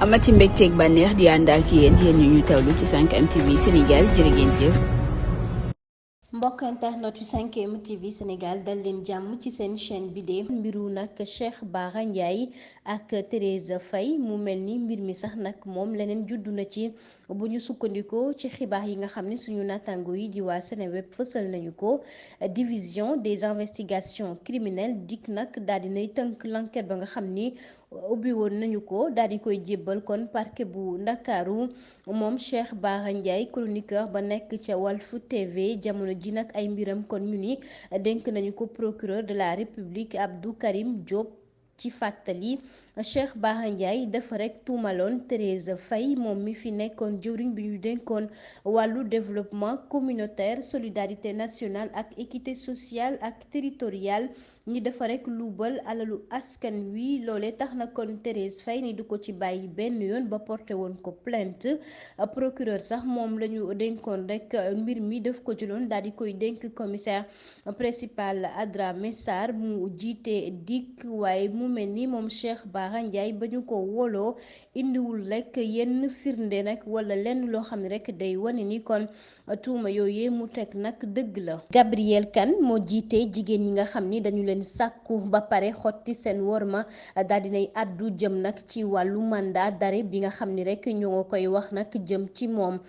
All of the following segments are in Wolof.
amati mbégteeg bànneex di ànd ak yéen ñu tawlu ci 5M TV Sénégal jërë ngeen jëf. mbokk internet yu 5M TV Sénégal dal leen jàmm ci seen chaîne bi de mbiru nag Cheikh Bara Ndiaye ak Thérèse Faye mu mel ni mbir mi sax nag moom leneen juddu na ci bu ñu sukkandikoo ci xibaar yi nga xam ne suñu naataango yi di waa Seneweb fësal nañu ko. division des investigations criminelles dik nag daal di nay tënk l'enquête ba nga xam ni ubbi woon nañu ko daal di koy jébbal kon parquet bu Ndakaaru moom Cheikh Bara Ndiaye chroniqueur ba nekk ca Walf TV jamono ji nag ay mbiram kon ñu ni dénk nañu ko procureur de la République Abdou Karim Diop. ci fàttali Cheikh Bara Ndiaye dafa rek tuumaloon Thérèse Faye moom mi fi nekkoon jëwriñ bi ñu dénkoon wàllu développement communautaire solidarité nationale ak équité sociale ak territoriale ñi dafa rek luubal alalu askan wi loolee tax na kon Thérèse Faye ni du ko ci bàyyi benn yoon ba porté woon ko plainte procureur sax moom la ñu dénkoon rek mbir mi daf ko jëloon daal di koy dénk commissaire principal Adramé Sarr mu jiite dikk waaye mu mel ni moom Cheikh Bara Ndiaye ba ñu ko woloo indiwul rek yenn firnde nag wala lenn loo xam ne rek day wane ni kon tuuma yooyee mu teg nag dëgg la. Gabriel Kane moo jiite jigéen ñi nga xam ni dañu leen sàkku ba pare xotti seen worma daal dinay àddu jëm nag ci wàllu mandat d'arrêt bi nga xam ni rek ñoo koy wax nag jëm ci moom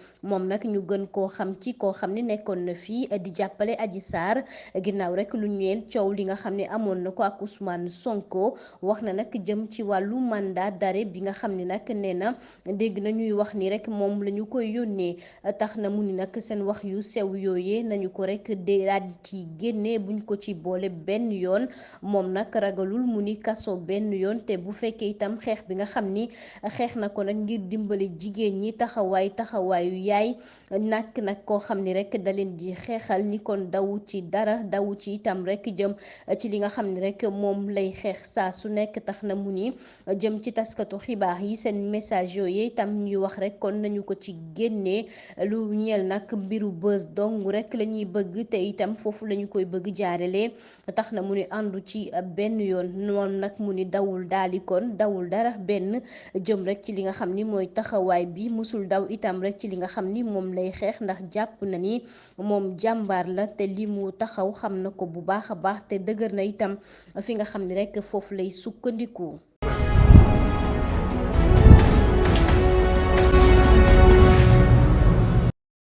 nag ñu gën koo xam ci koo xam ni nekkoon na fii di jàppale Adji Sarr ginnaaw rek lu ñeel coow li nga xam ne amoon na ko ak Ousmane Sonko. wax na nag jëm ci wàllu mandat d'arrêt bi nga xam ni nag nee na dégg na ñuy wax ni rek moom la ñu koy yónnee tax na mu ni nag seen wax yu sew yooyee nañu ko rek daal di ci génnee buñ ko ci boole benn yoon moom nag ragalul mu ni kaso benn yoon te bu fekkee itam xeex bi nga xam ni xeex na ko nag ngir dimbali jigéen ñi taxawaayu yaay nag koo xam ni rek da leen di xeexal ni kon dawu ci dara dawu ci itam rek jëm ci li nga xam ni rek moom lay xeex saa su nekk tax na mu ni jëm ci taskatu xibaar yi seen message yooyu itam ñuy wax rek kon nañu ko ci génnee lu ñeel nag mbiru buzz dong rek la ñuy bëgg te itam foofu la ñu koy bëgg jaarale tax na mu ni àndu ci benn yoon noonu nag mu ni dawul daali kon dawul dara benn jëm rek ci li nga xam ni mooy taxawaay bi musul daw itam rek ci li nga xam ni moom lay xeex ndax jàpp na ni moom jàmbaar la te li mu taxaw xam na ko bu baax a baax te dëgër na itam fi nga xam ni rek foofu lay sukkandiku.